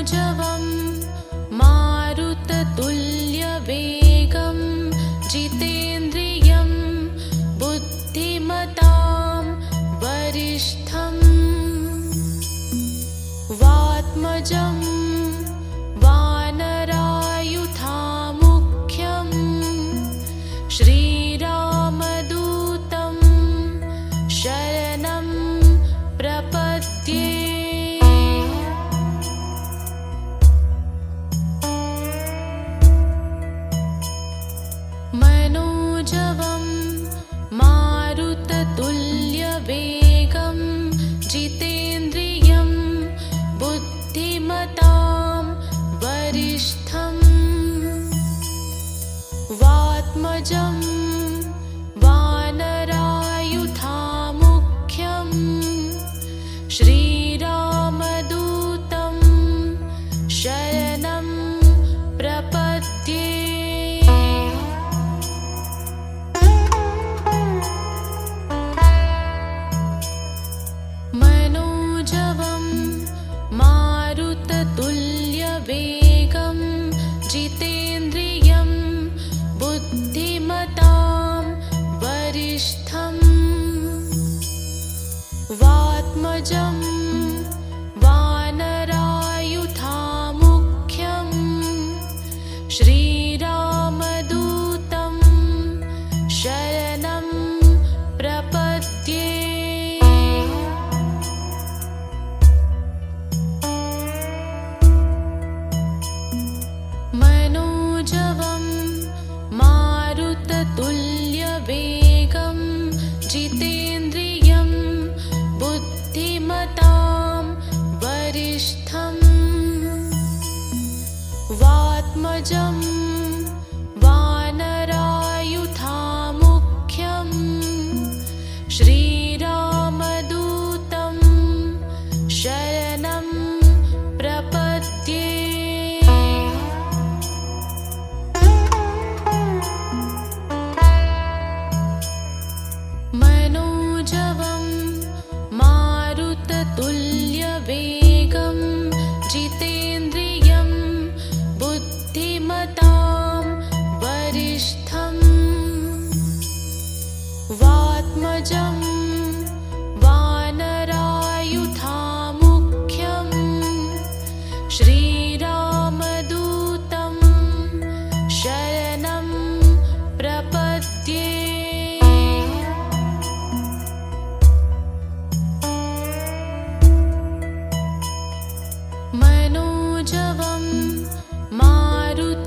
मनोजवं मारुततुल्यवेगं जितेन्द्रियं बुद्धिमतां वरिष्ठं वात्मजं वानरायुधामुख्यं श्रीरामदूतं शरणं प्रपद्ये। मनोजवं मारुततुल्यवेगं जितेन्द्रियं बुद्धिमतां वरिष्ठं वात्मजं वानरायुधामुख्यं श्रीरामदूतं शरणं प्रपद्ये। मनोजवं मारुततुल्यवेगं जितेन्द्रियं बुद्धिमतां वरिष्ठं वात्मजं वानरायुधामुख्यं श्रीरामदूतं शरणं प्रपद्ये। मनोजवं मारुततुल्यवेगं जितेन्द्रियं बुद्धिमतां वरिष्ठं वात्मजं वानरायुधामुख्यं श्रीरामदूतं शरणं प्रपद्ये। मनोजवं मारुततुल्यवेगं जितेन्द्रियं बुद्धिमतां वरिष्ठं वात्मजं वानरायुधामुख्यं श्रीरामदूतं शरणं प्रपद्ये। मनोजवं मारुततुल्यवेगं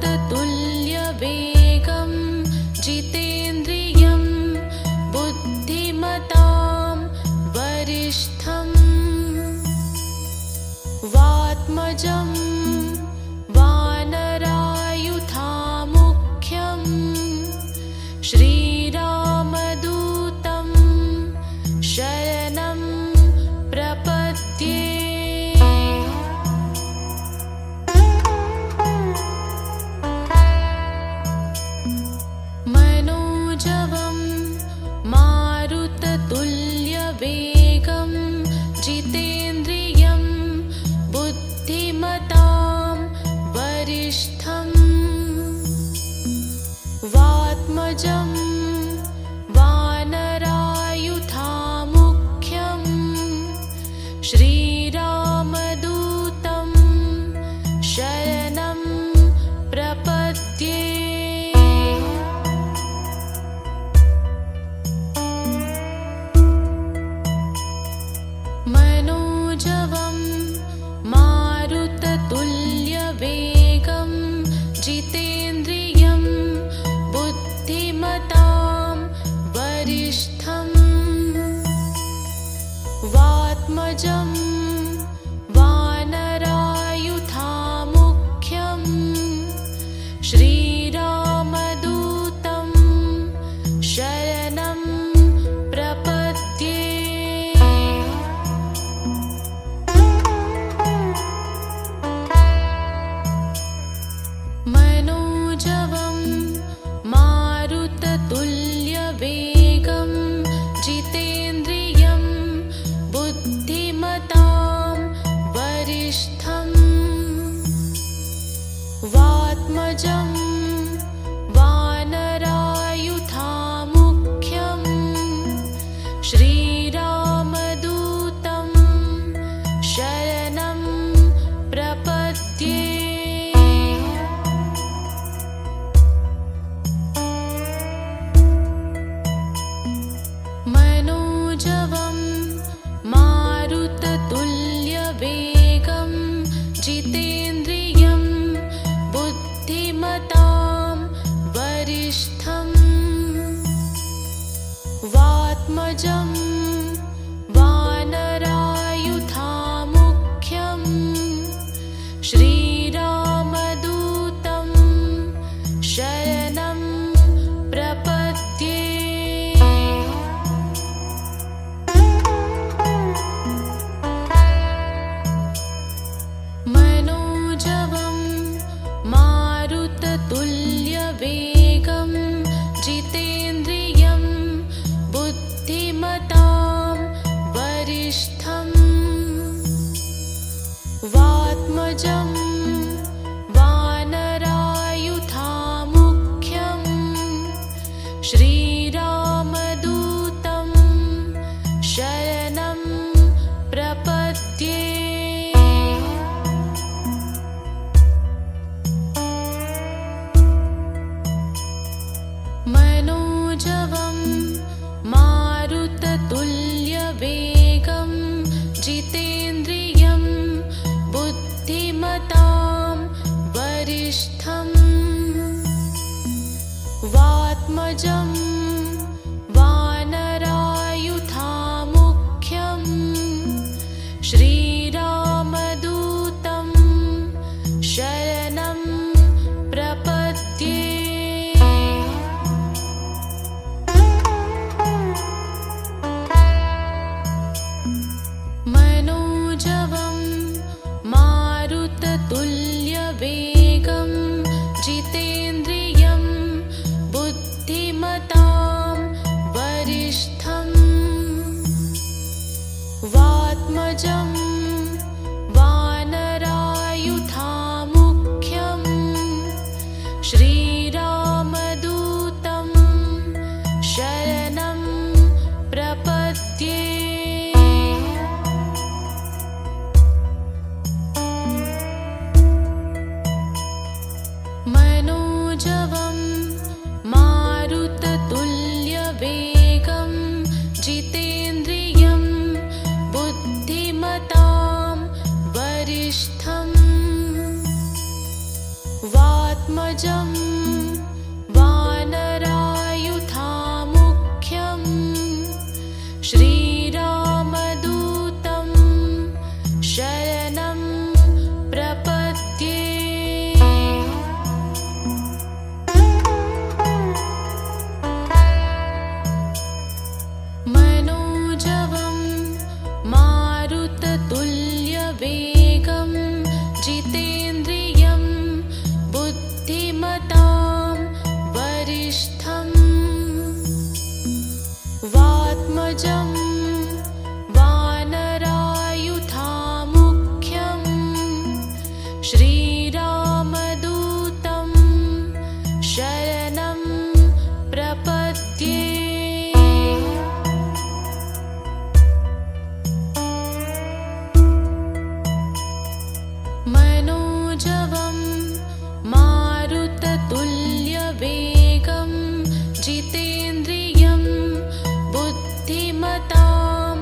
जितेन्द्रियं बुद्धिमतां वरिष्ठं वात्मजं वानरायुधामुख्यं श्रीरामदूतं शरणं प्रपद्ये। मनोजवं मारुततुल्यवेगं जितेन्द्रियं बुद्धिमतां वरिष्ठं वात्मजं वानरायुधामुख्यं श्रीरामदूतं शरणं प्रपद्ये। मनोजवं मारुततुल्यवेगं जितेन्द्रियं बुद्धिमतां वरिष्ठं वात्मजं वानरायुधामुख्यं श्रीरामदूतं शरणं प्रपद्ये। मनोजवं मारुततुल्यवेगं जितेन्द्रियं बुद्धिमतां मारुततुल्यवेगं जितेन्द्रियं बुद्धिमतां वरिष्ठं वात्मजं वानरायुधामुख्यं श्रीरामदूतं शरणं प्रपद्ये। मनोजवं मारुततुल्यवेगं जितेन्द्रियं बुद्धिमतां वरिष्ठं वात्मजं वानरायुधामुख्यं श्रीरामदूतं शरणं प्रपद्ये। मनोजवं मारुततुल्यवेगं जितेन्द्रियं बुद्धिमतां वरिष्ठं वात्मजं वानरायुधामुख्यं श्रीरामदूतं शरणं प्रपद्ये। मनोजवं मारुततुल्यवेगं जितेन्द्रियं बुद्धिमतां वरिष्ठं वात्मजं वानरायुधामुख्यं श्रीरामदूतं शरणं प्रपद्ये। मनोजवं मारुततुल्यवेगं जितेन्द्रियं बुद्धिमतां वरिष्ठं वात्मजं वानरायुधामुख्यं श्रीरामदूतं शरणं प्रपद्ये। मनोजवं मारुततुल्यवेगं जितेन्द्रियं बुद्धिमतां वरिष्ठं वात्मजं वानरायुधामुख्यं श्रीरामदूतं शरणं प्रपद्ये। मनोजवं मारुततुल्यवेगं जितेन्द्रियं बुद्धिमतां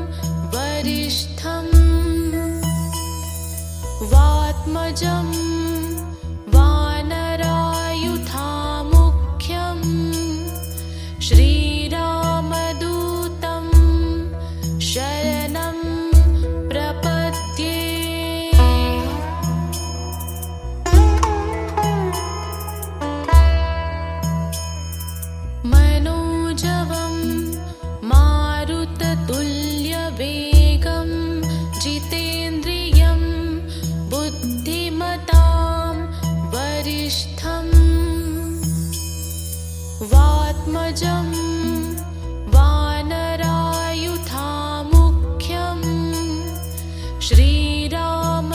वरिष्ठं वात्मजं वानरायुधामुख्यं श्रीरामदूतं शरणं प्रपद्ये। मनोजवं मारुततुल्यवेगं जितेन्द्रियं बुद्धिमतां वरिष्ठं वात्मजं वानरायुधामुख्यं श्रीरामदूतं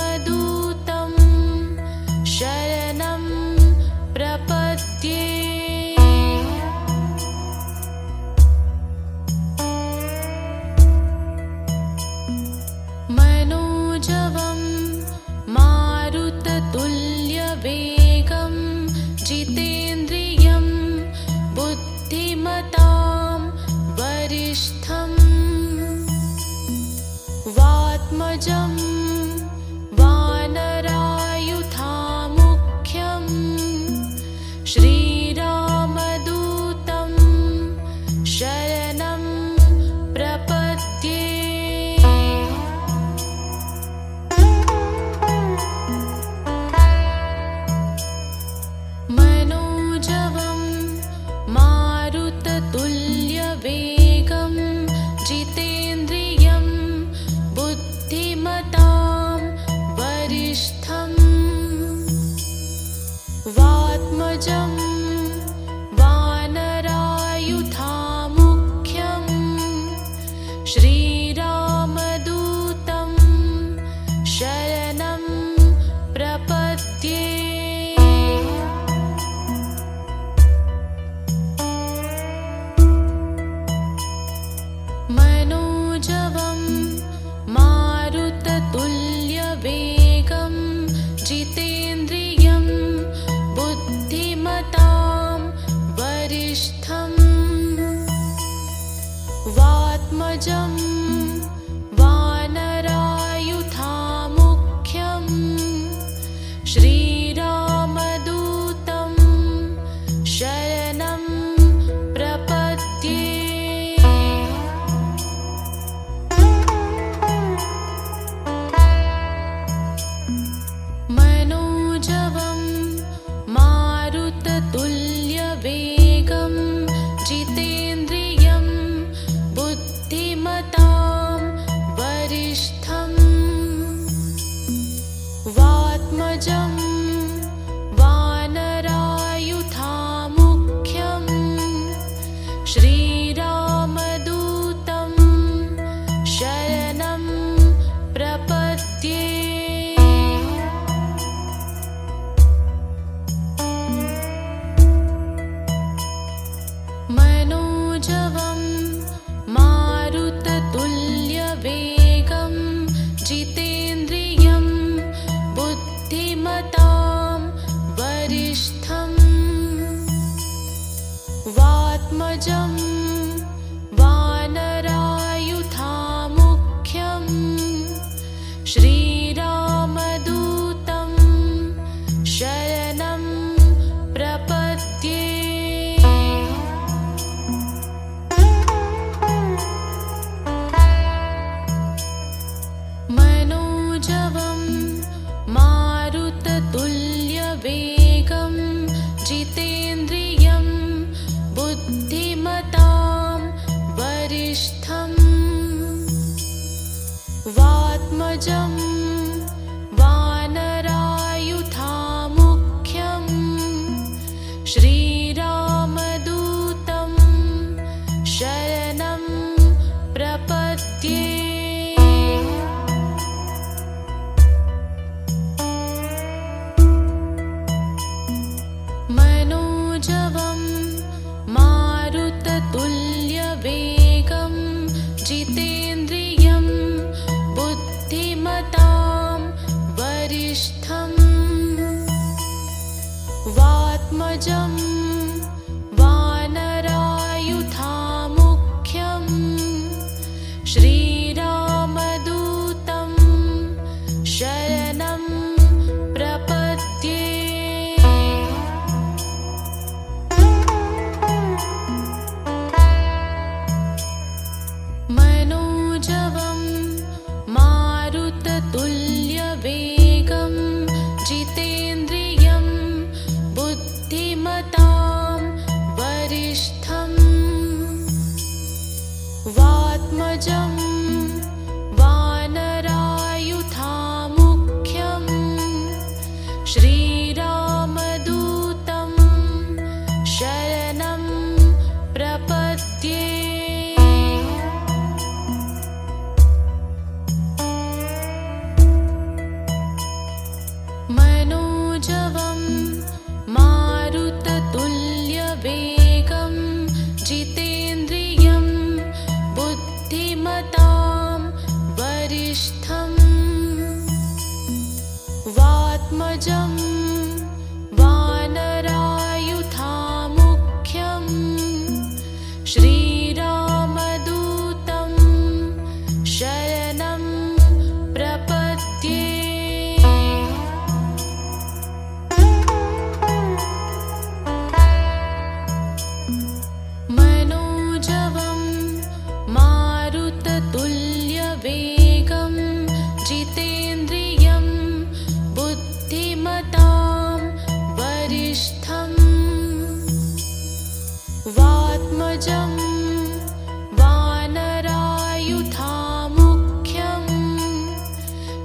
शरणं प्रपद्ये। मनोजवं मारुततुल्यवेगं जितेन्द्रियं बुद्धिमतां वात्मजं वानरायुधामुख्यं श्रीरामदूतं शरणं प्रपद्ये। मनोजवं मारुततुल्यवेगं जितेन्द्रियं बुद्धिमतां वरिष्ठं वात्मजं वानरायुधामुख्यं श्रीरामदूतं शरणं प्रपद्ये। मनोजवं मारुततुल्यवेगं जितेन्द्रियं बुद्धिमतां वरिष्ठं वात्मजं वानरायुधामुख्यं श्रीरामदूतं शरणं प्रपद्ये। मनोजवं मारुततुल्यवेगं जितेन्द्रियं बुद्धिमतां वरिष्ठं वात्मजं वानरायुधामुख्यं श्रीरामदूतं शरणं प्रपद्ये। मनोजवं मारुततुल्यवेगं जितेन्द्रियं बुद्धिमतां वरिष्ठं वात्मजं वानरायुधामुख्यं श्रीरामदूतं शरणं प्रपद्ये। मनोजवं मारुततुल्यवेगं जितेन्द्रियं बुद्धिमतां वरिष्ठं वात्मजं वानरायुधामुख्यं श्रीरामदूतं शरणं प्रपद्ये। मनोजवं मारुततुल्यवेगं जितेन्द्रियं बुद्धिमतां वरिष्ठं वात्मजं वानरायुधामुख्यं श्रीरामदूतं शरणं प्रपद्ये। मनोजवं मारुततुल्यवेगं जितेन्द्रियं बुद्धिमतां वरिष्ठं वात्मजं वानरायुधामुख्यं श्रीरामदूतं शरणं प्रपद्ये। मनोजवं मारुततुल्यवेगं जितेन्द्रियं बुद्धिमतां वरिष्ठं वात्मजं वानरायुधामुख्यं श्रीरामदूतं शरणं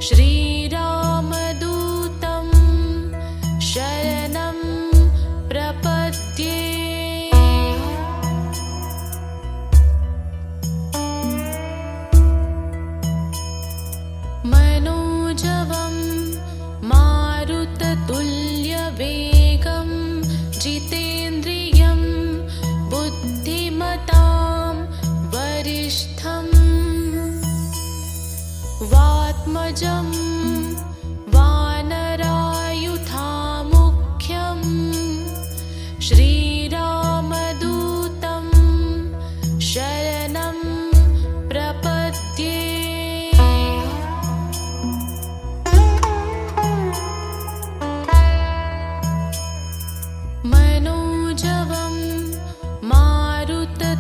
श्रीरामदूतं शरणं प्रपद्ये। मनोजवं मारुततुल्यवेगं जितेन्द्रियं बुद्धिमतां वरिष्ठं वात्मजं वानरायुधामुख्यं श्रीरामदूतं शरणं प्रपद्ये। मनोजवं मारुततुल्यवेगं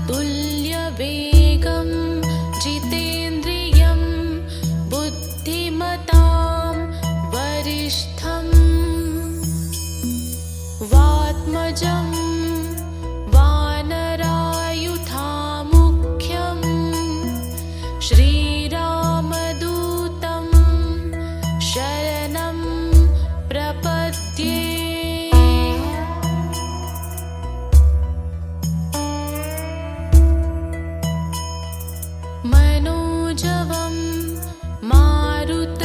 जितेन्द्रियं बुद्धिमतां वरिष्ठं वात्मजं वानरायुधामुख्यं श्रीरामदूतं शरणं प्रपद्ये। मनोजवं मारुततुल्यवेगं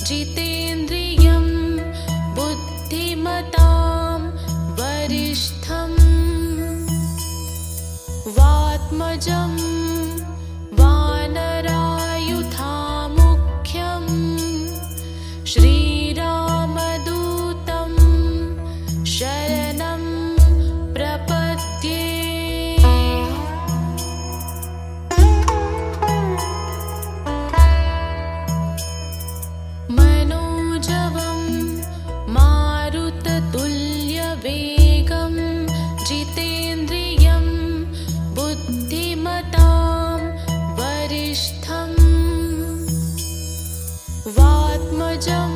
जितेन्द्रियं बुद्धिमतां वरिष्ठं वात्मजं वानरायुधामुख्यं श्रीरामदूतं शरणं प्रपद्ये। मनोजवं मारुततुल्यवेगं जितेन्द्रियं बुद्धिमतां वरिष्ठं वात्मजं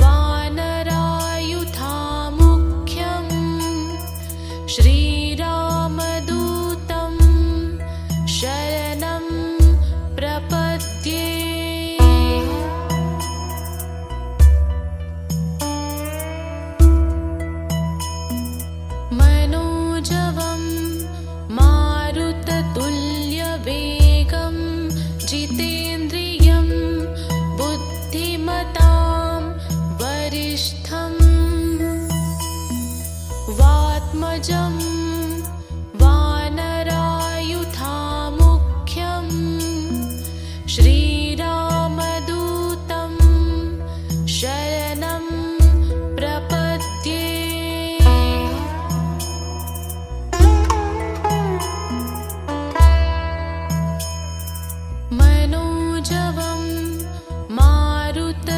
वानरायुधामुख्यं श्रीरामदूतं शरणं प्रपद्ये। मनोजवं मारुततुल्यवेगं जितेन्द्रियं बुद्धिमतां वरिष्ठं वात्मजं वानरायुधामुख्यं श्रीरामदूतं शरणं प्रपद्ये। मनोजवं मारुततुल्यवेगं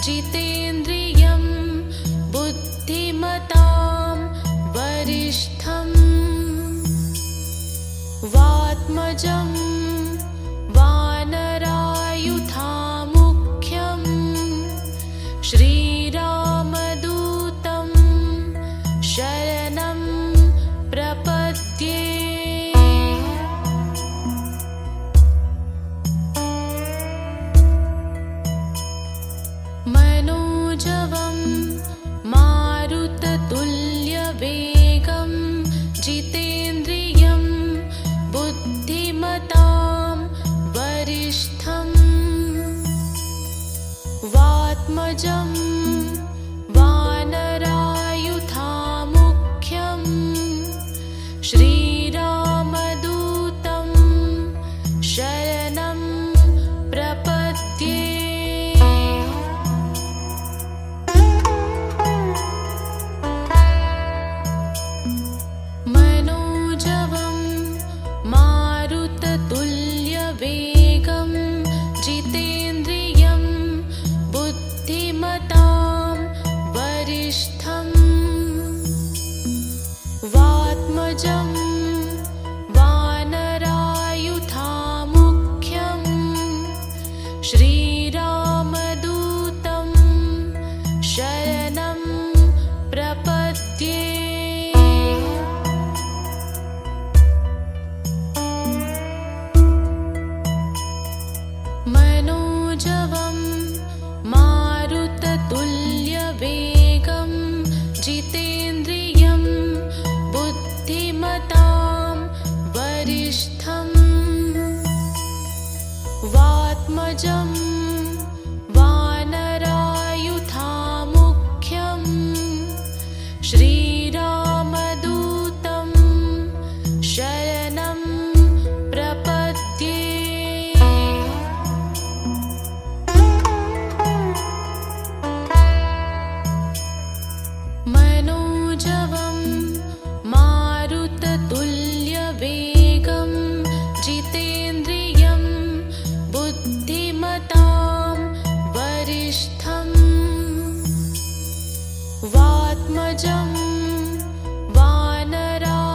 जितेन्द्रियं बुद्धिमतां वरिष्ठं वात्मजं वानरायुधामुख्यं श्रीरामदूतं शरणं प्रपद्ये। मनोजवं मारुततुल्यवेगं जितेन्द्रियं बुद्धिमतां वरिष्ठं वात्मजं वानरायुधामुख्यं श्रीरामदूतं शरणं प्रपद्ये। मनोजवं मारुततुल्यवेगं जितेन्द्रियं बुद्धिमतां वात्मजं वानरायुधामुख्यं श्रीरामदूतं शरणं प्रपद्ये। मनोजवं मारुततुल्यवेगं जितेन्द्रियं बुद्धिमतां वरिष्ठं वात्मजं वानरायुधामुख्यं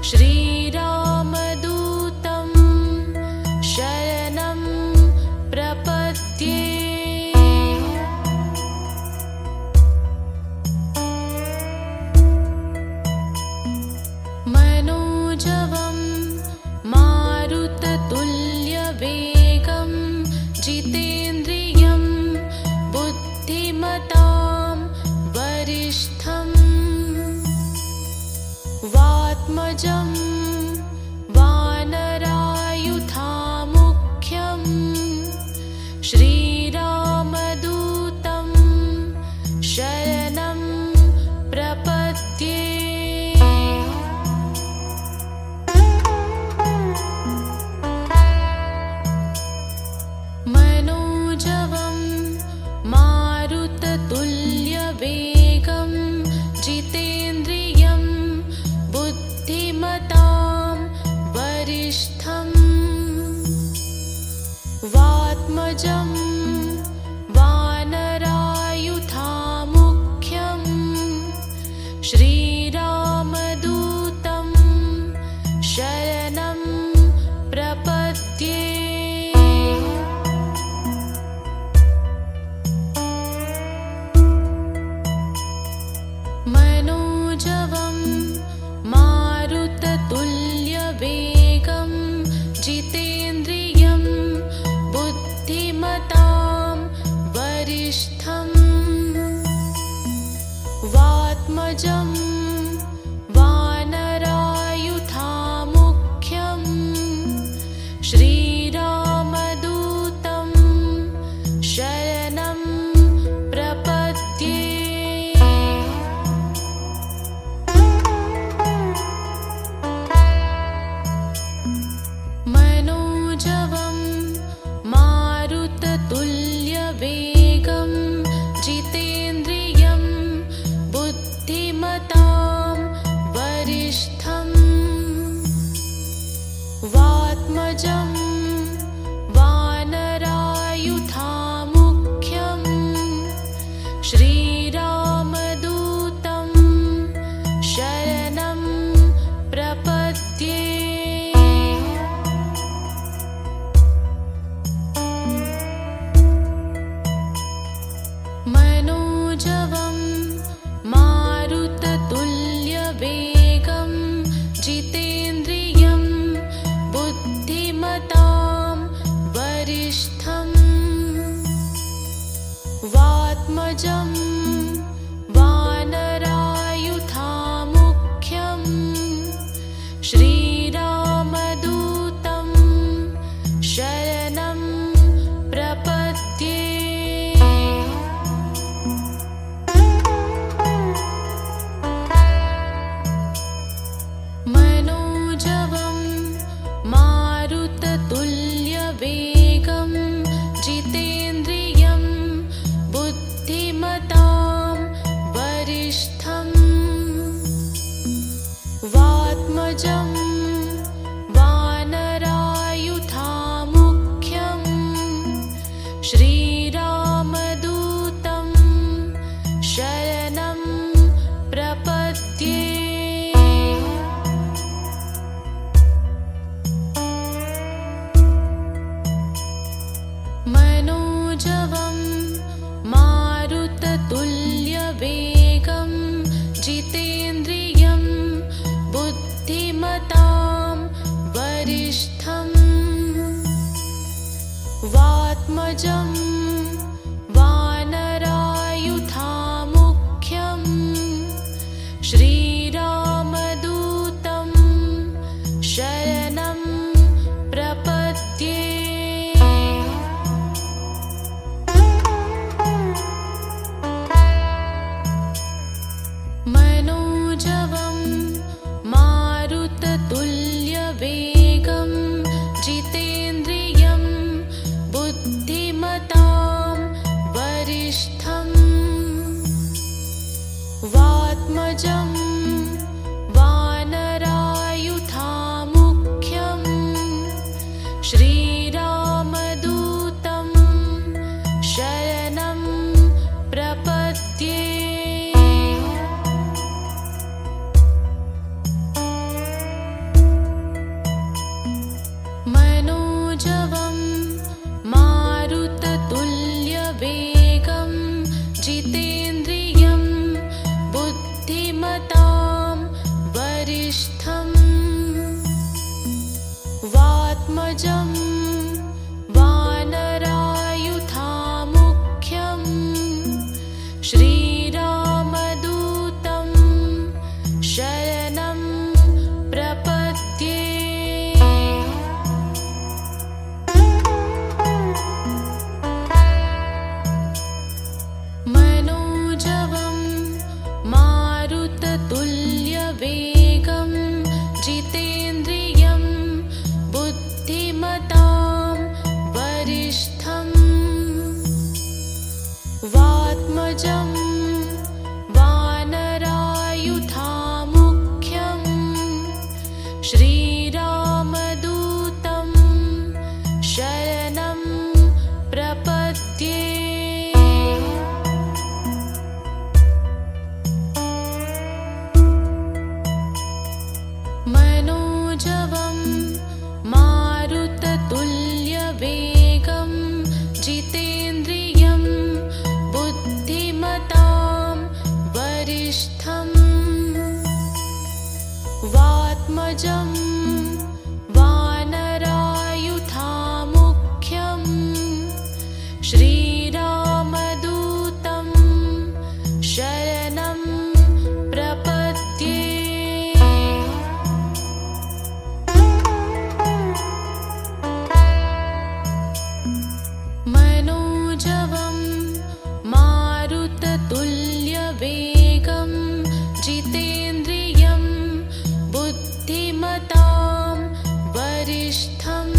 श्रीरामदूतं शरणं प्रपद्ये। मनोजवं मारुततुल्यवेगं जितेन्द्रियं बुद्धिमतां वरिष्ठं वात्मजं वानरायुधामुख्यं श्रीरामदूतं शरणं प्रपद्ये। मनोजवं मारुततुल्यवेगं जितेन्द्रियं बुद्धिमतां वरिष्ठं वात्मजं वानरायुधामुख्यं श्रीरामदूतं शरणं प्रपद्ये। मनोजवं मारुततुल्यवेगं जितेन्द्रियं बुद्धिमतां वरिष्ठं वात्मजं वानरायुधामुख्यं श्रीरामदूतं शरणं प्रपद्ये। मनोजवं मारुततुल्यवेगं जितेन्द्रियं बुद्धिमतां वरिष्ठं वात्मजं वानरायुधामुख्यं श्रीरामदूतं शरणं प्रपद्ये। मनोजवं मारुततुल्यवेगं जितेन्द्रियं बुद्धिमतां वरिष्ठं वात्मजं वानरायुधामुख्यं श्रीरामदूतं शरणं प्रपद्ये। मनोजवं मारुततुल्यवेगं जितेन्द्रियं बुद्धिमतां वरिष्ठं वात्मजं वानरायुधामुख्यं श्रीरामदूतं शरणं प्रपद्ये। मनोजवं मारुततुल्यवेगं जितेन्द्रियं बुद्धिमतां वरिष्ठं वात्मजं वानरायुधामुख्यं श्रीरामदूतं शरणं वात्मजं वानरायुधामुख्यं श्रीरामदूतं शरणं प्रपद्ये। मनोजवं मारुततुल्यवेगं जितेन्द्रियं बुद्धिमतां वरिष्ठं वात्मजं वानरायुधामुख्यं श्रीरामदूतं शरणं प्रपद्ये। मनोजवं मारुततुल्यवेगं जितेन्द्रियं बुद्धिमतां वरिष्ठं वात्मजं वानरायुधामुख्यं श्रीरामदूतं शरणं प्रपद्ये। मनोजवं मारुततुल्यवेगं जितेन्द्रियं बुद्धिमतां वरिष्ठं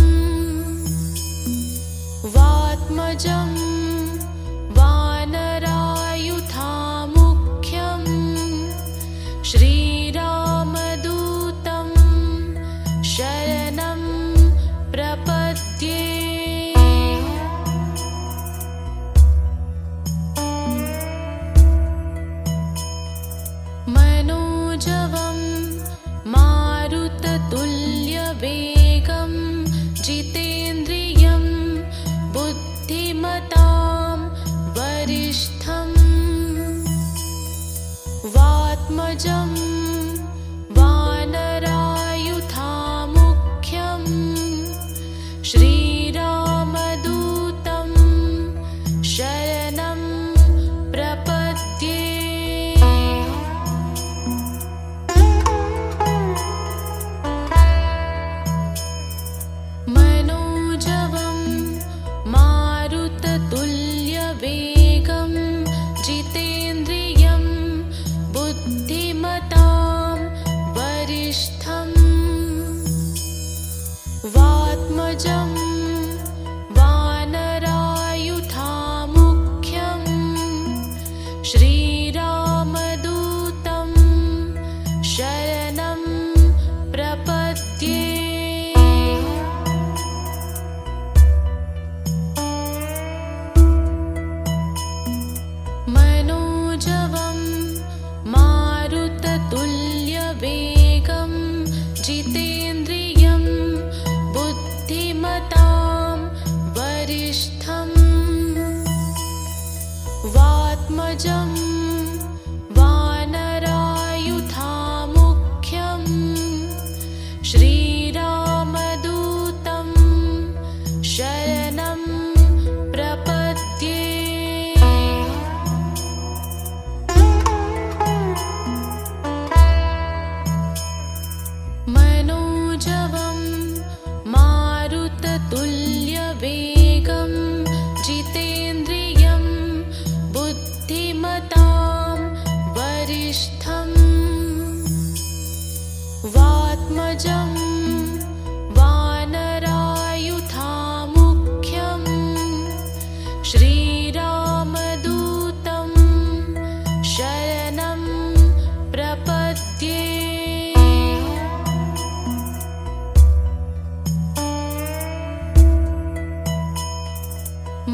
वात्मजं वानरायुधामुख्यं श्रीरामदूतं शरणं प्रपद्ये। मनोजवं मारुततुल्यवेगं जितेन्द्रियं बुद्धिमतां वरिष्ठं वात्मजं वानरायुधामुख्यं श्रीरामदूतं शरणं प्रपद्ये। मनोजवं मारुततुल्यवेगं जितेन्द्रियं बुद्धिमतां वरिष्ठं वात्मजं वानरायुधामुख्यं श्रीरामदूतं शरणं प्रपद्ये। मनोजवं मारुततुल्यवेगं जितेन्द्रियं बुद्धिमतां वरिष्ठं वात्मजं वानरायुधामुख्यं श्रीरामदूतं शरणं प्रपद्ये। मनोजवं मारुततुल्यवेगं जितेन्द्रियं बुद्धिमतां वरिष्ठं वात्मजं वानरायुधामुख्यं श्रीरामदूतं शरणं प्रपद्ये।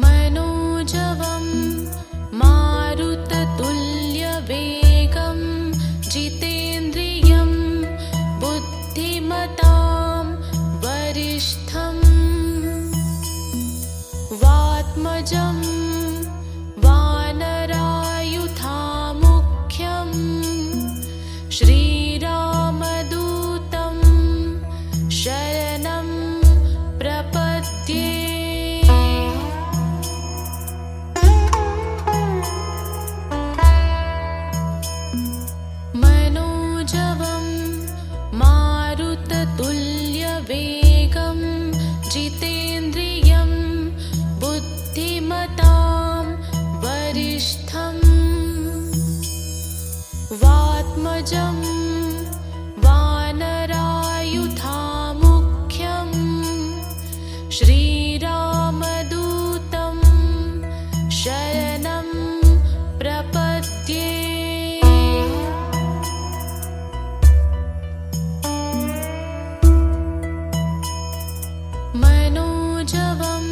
मनोजवं मारुततुल्यवेगं जितेन्द्रियं बुद्धिमतां वरिष्ठं वात्मजं वानरायुधामुख्यं श्रीरामदूतं शरणं प्रपद्ये। मारुततुल्यवेगं जितेन्द्रियं बुद्धिमतां वरिष्ठं वात्मजं वानरायुधामुख्यं श्रीरामदूतं शरणं प्रपद्ये। मनोजवं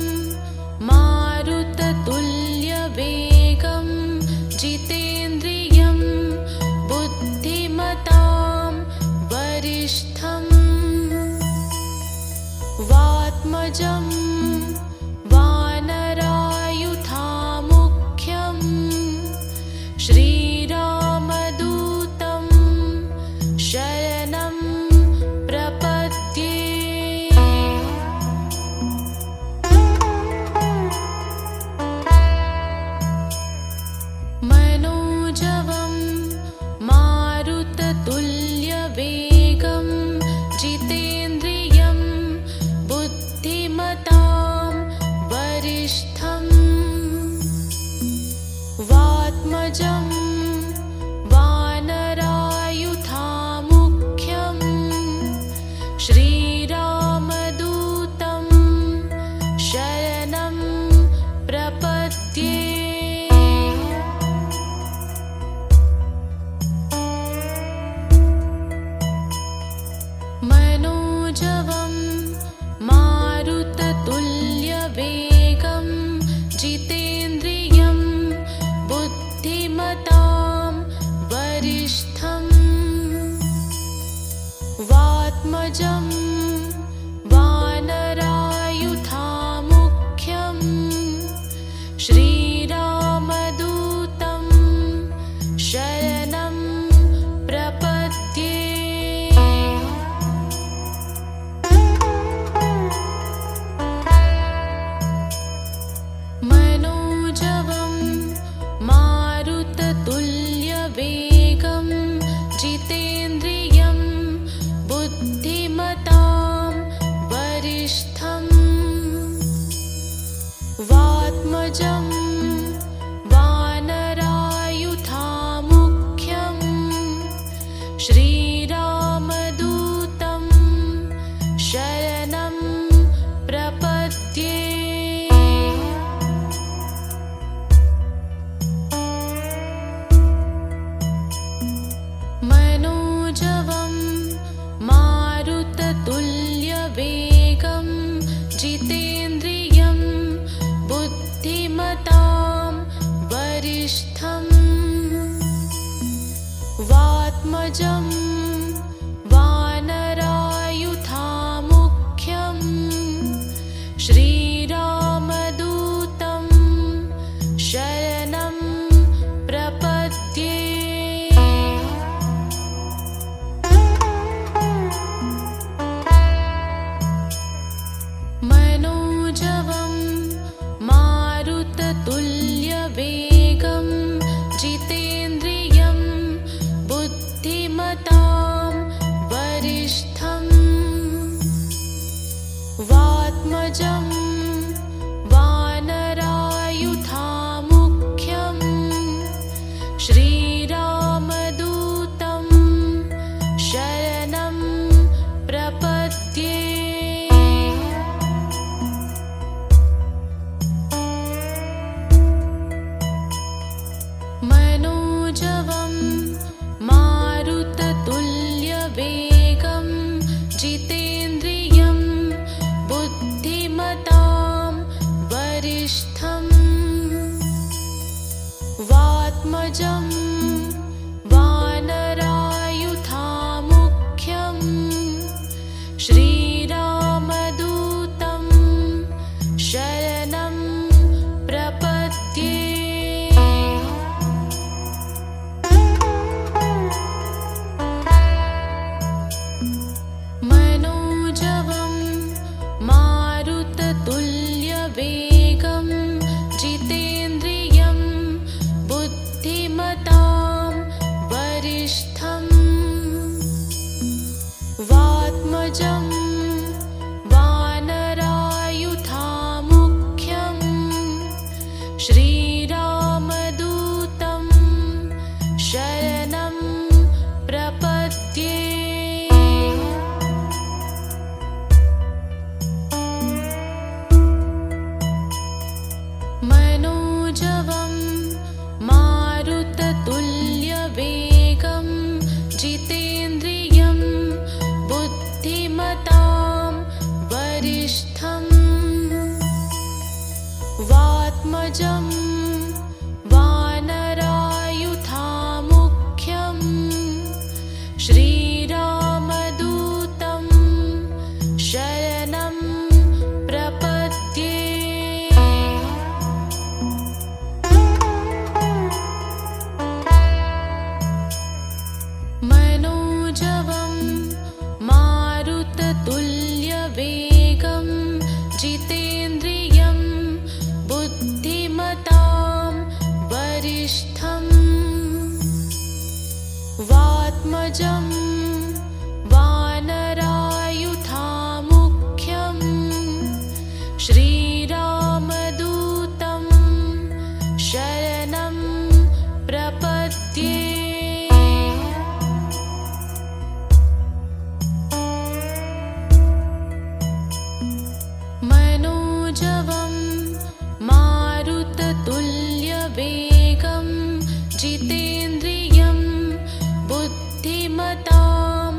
मारुततुल्यवेगं जितेन्द्रियं बुद्धिमतां वरिष्ठं वात्मजं वानरायुधामुख्यं श्रीरामदूतं शरणं प्रपद्ये। मनोजवं मारुततुल्यवेगं जितेन्द्रियं बुद्धिमतां वरिष्ठं वात्मजं वानरायुधामुख्यं श्रीरामदूतं शरणं प्रपद्ये। मनोजवं मारुततुल्यवेगं जितेन्द्रियं बुद्धिमतां वरिष्ठं वात्मजं वानरायुधामुख्यं श्रीरामदूतं शरणं प्रपद्ये। मनोजवं मारुततुल्यवेगं जितेन्द्रियं बुद्धिमतां वरिष्ठं वात्मजं वानरायुधामुख्यं श्रीरामदूतं शरणं प्रपद्ये। मनोजवं मारुततुल्यवेगं जितेन्द्रियं बुद्धिमतां वरिष्ठं वात्मजं वानरायुधामुख्यं श्रीरामदूतं शरणं प्रपद्ये। मनोजवं मारुततुल्यवेगं जितेन्द्रियं बुद्धिमतां वरिष्ठं वात्मजं वानरायुधामुख्यं श्रीरामदूतं शरणं प्रपद्ये। मनोजवं मारुततुल्यवेगं जितेन्द्रियं बुद्धिमतां वरिष्ठं वात्मजं वानरायुधामुख्यं श्रीरामदूतं शरणं प्रपद्ये। मनोजवं मारुततुल्यवेगं जितेन्द्रियं बुद्धिमतां वात्मजं वानरायुधामुख्यं श्रीरामदूतं शरणं प्रपद्ये। मनोजवं मारुततुल्यवेगं जितेन्द्रियं बुद्धिमतां वरिष्ठं वात्मजं वानरायुधामुख्यं श्रीरामदूतं शरणं प्रपद्ये। मनोजवं मारुततुल्यवेगं जितेन्द्रियं बुद्धिमतां वरिष्ठं वात्मजं वानरायुधामुख्यं श्रीरामदूतं शरणं प्रपद्ये। मनोजवं मारुततुल्यवेगं जितेन्द्रियं बुद्धिमतां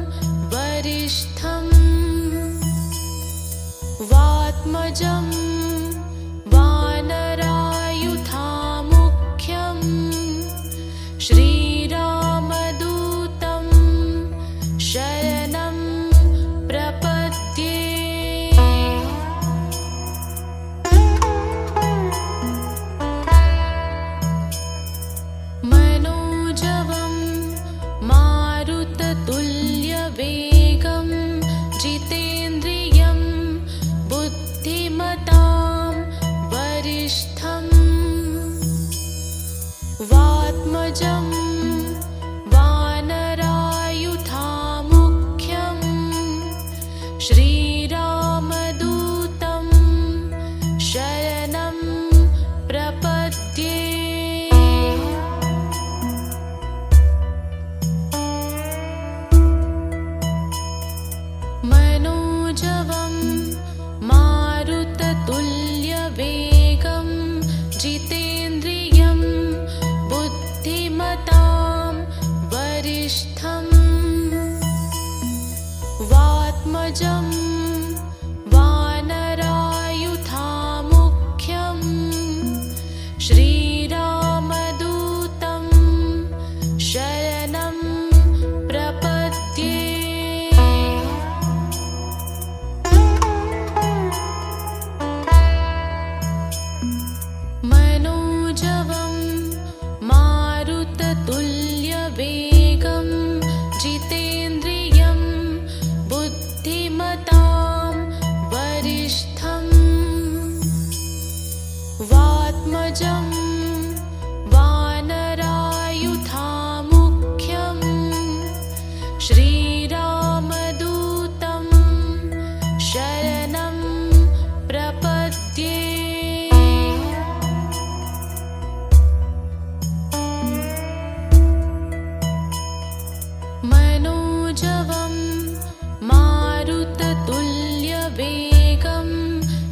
वरिष्ठं वात्मजं वानरायुधामुख्यं श्रीरामदूतं शरणं प्रपद्ये। मनोजवं मारुततुल्यवेगं जितेन्द्रियं बुद्धिमतां वरिष्ठं वात्मजं वानरायुधामुख्यं श्रीरामदूतं शरणं प्रपद्ये। मनोजवं मारुततुल्यवेगं जितेन्द्रियं बुद्धिमतां वरिष्ठं वात्मजं वानरायुधामुख्यं श्रीरामदूतं शरणं प्रपद्ये। मनोजवं मारुततुल्यवेगं जितेन्द्रियं बुद्धिमतां वरिष्ठं वात्मजं वानरायुधामुख्यं श्रीरामदूतं शरणं प्रपद्ये। मनोजवं मारुततुल्यवेगं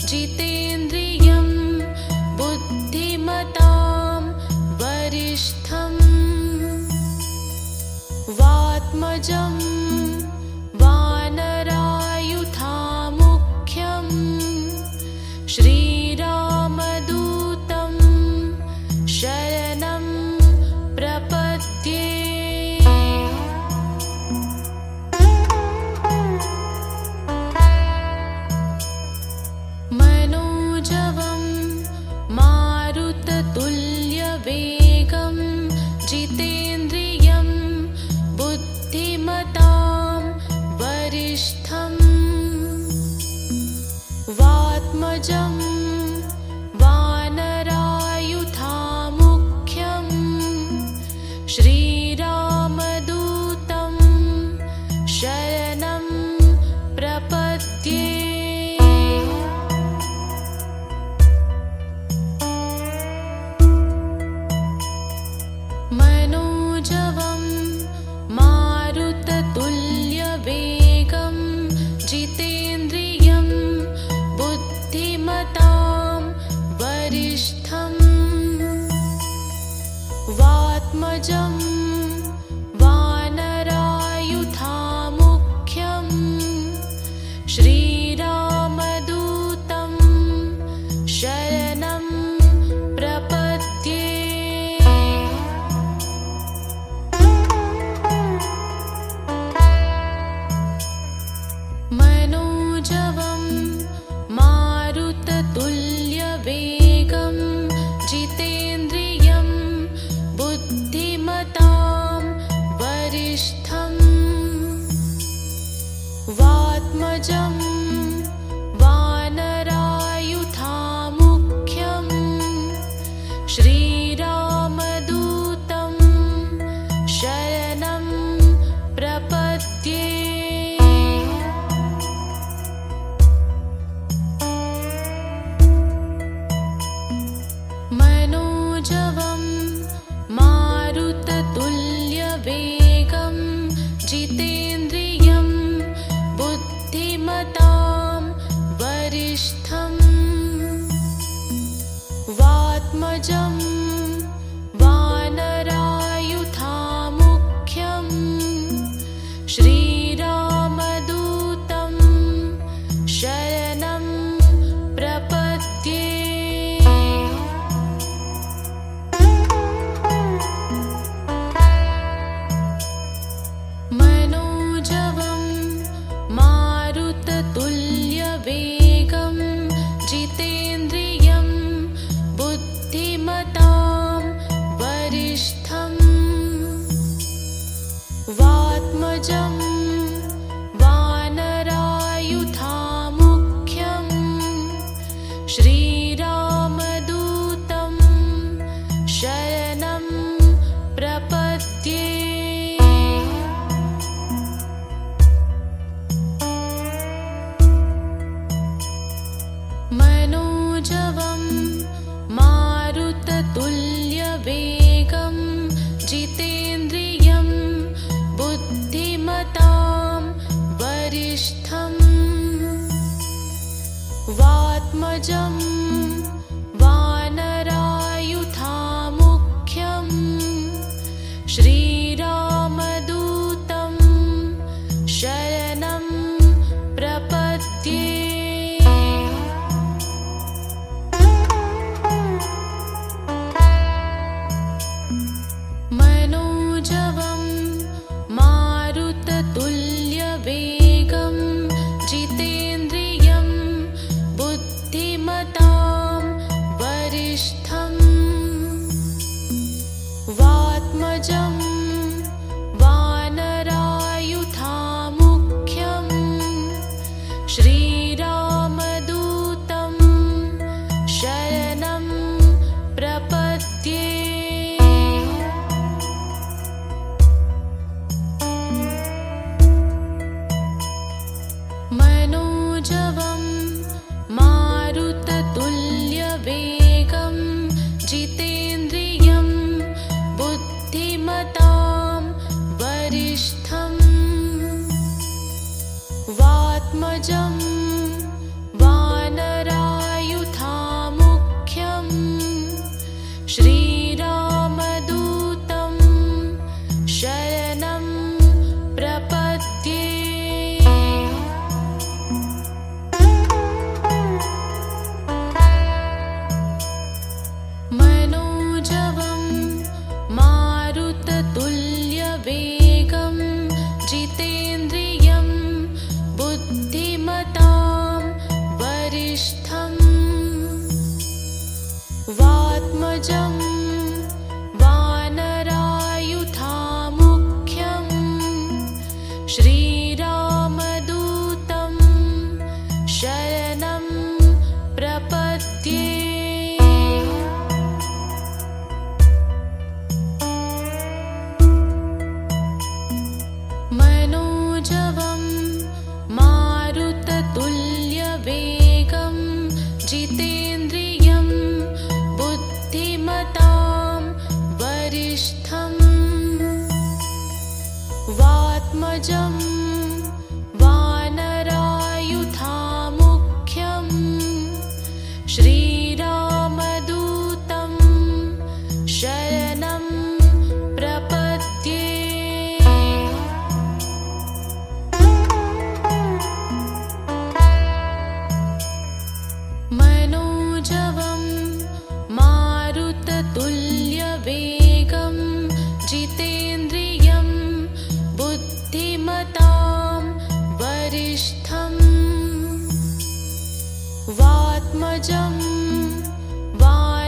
जितेन्द्रियं बुद्धिमतां वरिष्ठं वात्मजं वानरायुधामुख्यं श्रीरामदूतं शरणं प्रपद्ये। मनोजवं मारुततुल्यवेगं जितेन्द्रियं बुद्धिमतां वरिष्ठं वात्मजं वानरायुधामुख्यं श्रीरामदूतं शरणं जितेन्द्रियं बुद्धिमतां वरिष्ठं वात्मजं वानरायुधामुख्यं श्रीरामदूतं शरणं प्रपद्ये। मनोजवं मारुततुल्यवेगं जितेन्द्रियं बुद्धिमतां वरिष्ठं वात्मजं वानरायुधामुख्यं श्रीरामदूतं शरणं प्रपद्ये। मनोजवं मारुततुल्यवेगं जितेन्द्रियं बुद्धिमतां वरिष्ठं वात्मजं वानरायुधामुख्यं श्रीरामदूतं शरणं प्रपद्ये। मनोजवं मारुततुल्यवेगं जितेन्द्रियं बुद्धिमतां वरिष्ठं वात्मजं वानरायुधामुख्यं श्रीरामदूतं शरणं प्रपद्ये। मनोजवं मारुततुल्यवेगं जितेन्द्रियं बुद्धिमतां वरिष्ठं वात्मजं वानरायुधामुख्यं श्रीरामदूतं शरणं प्रपद्ये। मनोजवं मारुततुल्यवेगं जितेन्द्रियं बुद्धिमतां वरिष्ठं वात्मजं वानरायुधामुख्यं श्रीरामदूतं शरणं प्रपद्ये। मनोजवं मारुततुल्यवेगं जितेन्द्रियं बुद्धिमतां वरिष्ठं वात्मजं वानरायुधामुख्यं श्रीरामदूतं शरणं प्रपद्ये। मनोजवं मारुततुल्यवेगं जितेन्द्रियं बुद्धिमतां वरिष्ठं वात्मजं वानरायुधामुख्यं श्रीरामदूतं शरणं प्रपद्ये। मनोजवं मारुततुल्यवेगं जितेन्द्रियं बुद्धिमतां वरिष्ठं वात्मजं वानरायुधामुख्यं वात्मजं वानरायुधामुख्यं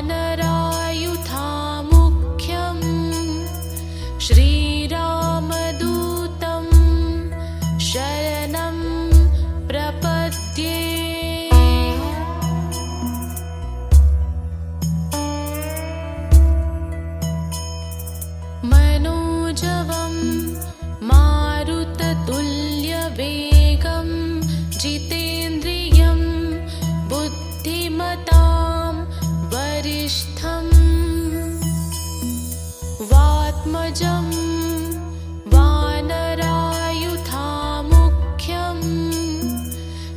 श्रीरामदूतं शरणं प्रपद्ये। मनोजवं मारुततुल्यवेगं जितेन्द्रियं बुद्धिमतां वरिष्ठं वात्मजं वानरायुधामुख्यं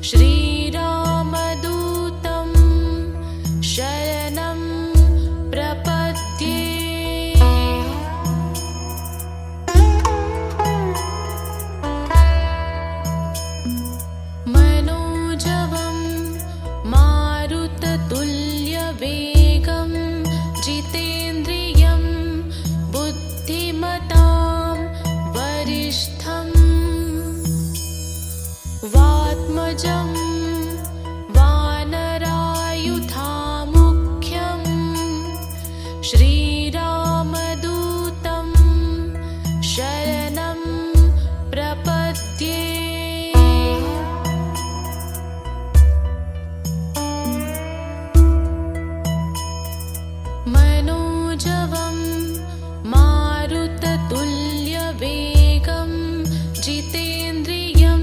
श्रीरामदूतं शरणं प्रपद्ये। मनोजवं मारुततुल्यवेगं जितेन्द्रियं बुद्धिमतां वरिष्ठं वात्मजं वानरायुधामुख्यं श्रीरामदूतं शरणं प्रपद्ये। मनोजवं मारुततुल्यवेगं जितेन्द्रियं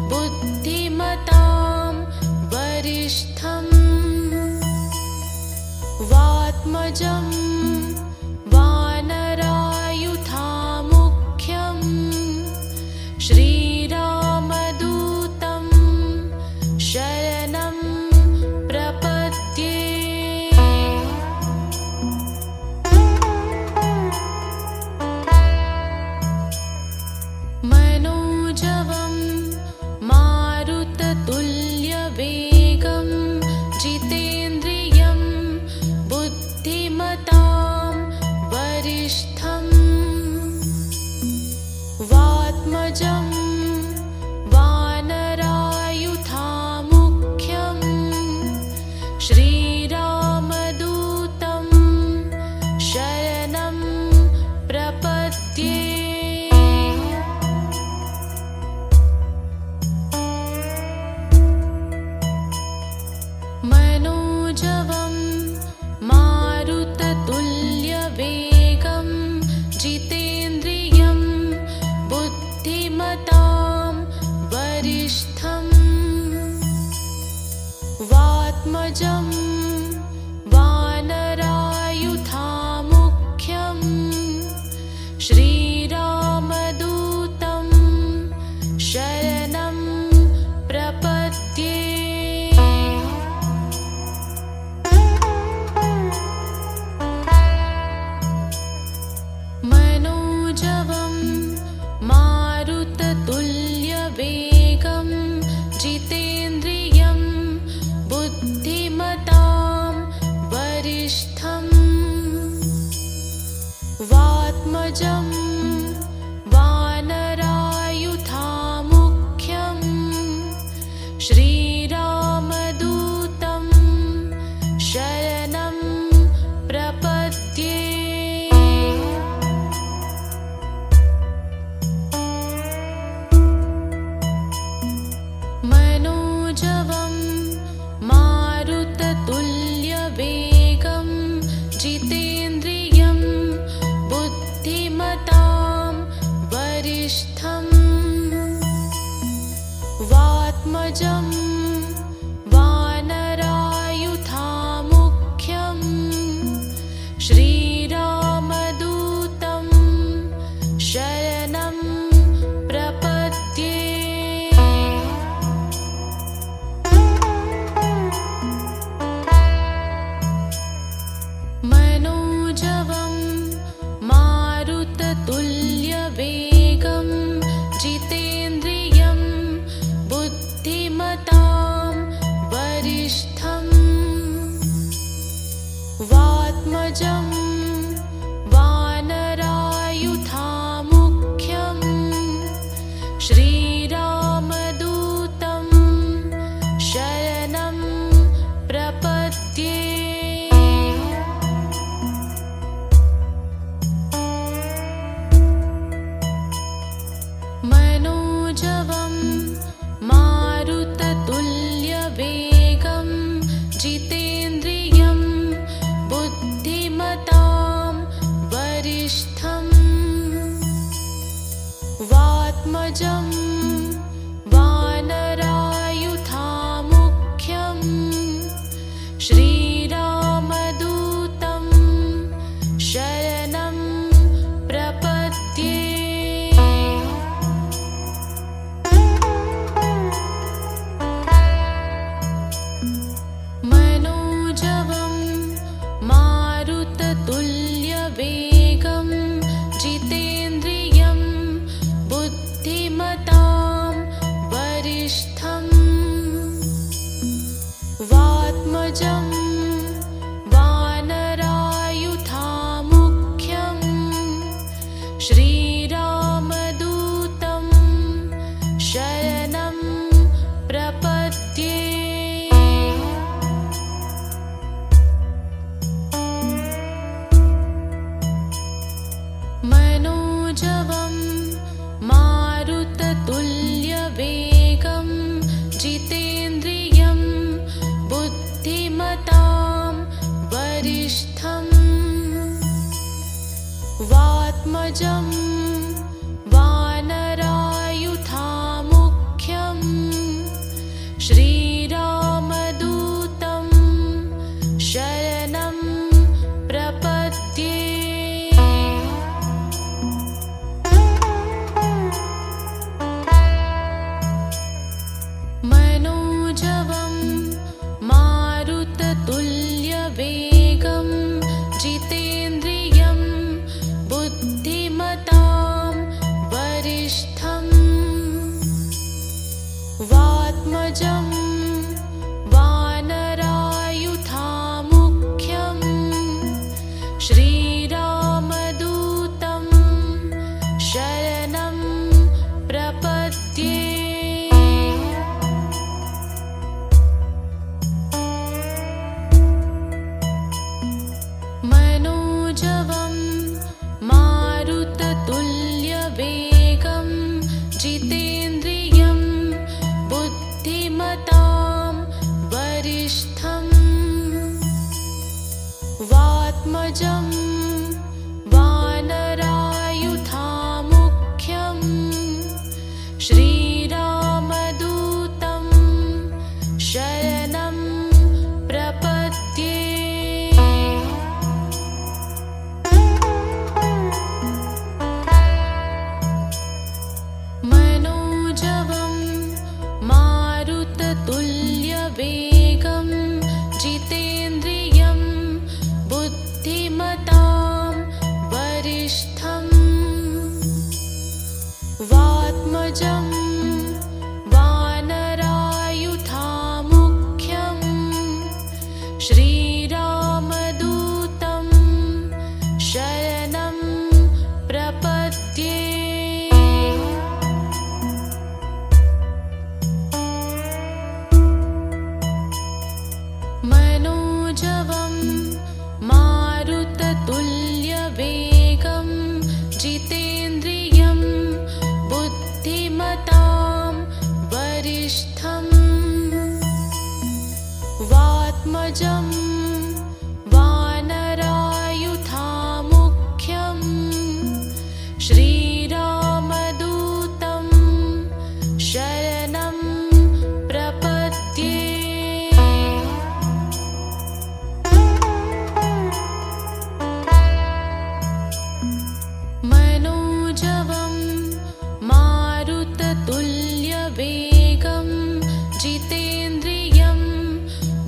बुद्धिमतां वरिष्ठं वात्मजं वानरायुधामुख्यं श्रीरामदूतं शरणं प्रपद्ये। मनोजवं मारुततुल्यवेगं जितेन्द्रियं बुद्धिमतां वरिष्ठं वात्मजं वानरायुधामुख्यं श्रीरामदूतं शरणं प्रपद्ये। मनोजवं मारुततुल्यवेगं जितेन्द्रियं बुद्धिमतां वरिष्ठं वात्मजं वानरायुधामुख्यं श्रीरामदूतं शरणं प्रपद्ये। मनोजवं मारुततुल्यवेगं जितेन्द्रियं बुद्धिमतां वरिष्ठं वात्मजं वानरायुधामुख्यं श्रीरामदूतं शरणं प्रपद्ये। मनोजवं मारुततुल्यवेगं जितेन्द्रियं बुद्धिमतां वरिष्ठं वात्मजं वानरायुधामुख्यं श्रीरामदूतं शरणं प्रपद्ये। मनोजवं मारुततुल्यवेगं जितेन्द्रियं बुद्धिमतां वरिष्ठं वात्मजं वानरायुधामुख्यं श्रीरामदूतं शरणं प्रपद्ये। जितेन्द्रियं बुद्धिमतां वरिष्ठं वात्मजं वानरायुधामुख्यं श्रीरामदूतं शरणं प्रपद्ये। मनोजवं मारुततुल्यवेगं जितेन्द्रियं बुद्धिमतां वरिष्ठं वात्मजं वानरायुधामुख्यं श्रीरामदूतं शरणं प्रपद्ये। मनोजवं मारुततुल्यवेगं जितेन्द्रियं बुद्धिमतां वरिष्ठं वात्मजं वानरायुधामुख्यं श्रीरामदूतं शरणं प्रपद्ये। मनोजवं मारुततुल्यवेगं जितेन्द्रियं बुद्धिमतां वरिष्ठं वात्मजं वानरायुधामुख्यं श्रीरामदूतं शरणं प्रपद्ये। मनोजवं मारुततुल्यवेगं जितेन्द्रियं बुद्धिमतां वरिष्ठं वात्मजं वानरायुधामुख्यं श्रीरामदूतं शरणं प्रपद्ये। मनोजवं मारुततुल्यवेगं जितेन्द्रियं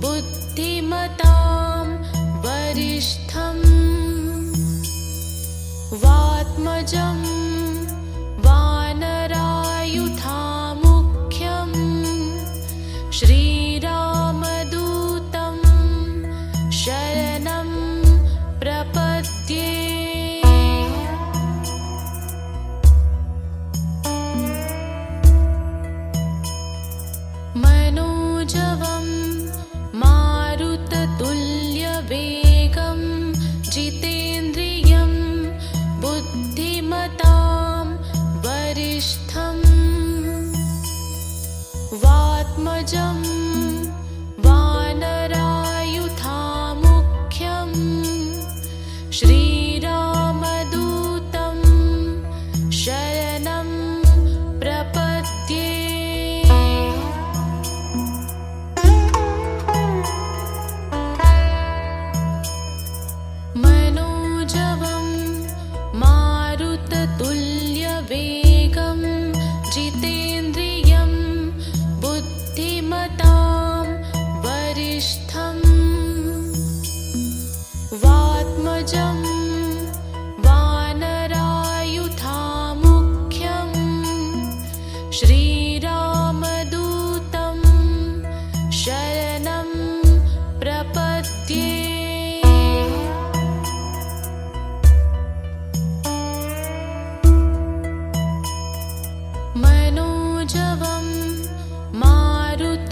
बुद्धिमतां वरिष्ठं वात्मजं वानरायुधामुख्यं श्रीरामदूतं शरणं प्रपद्ये। मनोजवं मारुततुल्यवेगं जितेन्द्रियं बुद्धिमतां वरिष्ठं वात्मजं वानरायुधामुख्यं श्रीरामदूतं शरणं प्रपद्ये। मनोजवं मारुततुल्यवेगं जितेन्द्रियं बुद्धिमतां वरिष्ठं वात्मजं वानरायुधामुख्यं श्रीरामदूतं शरणं प्रपद्ये। मनोजवं मारुततुल्यवेगं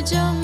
रामानुजम्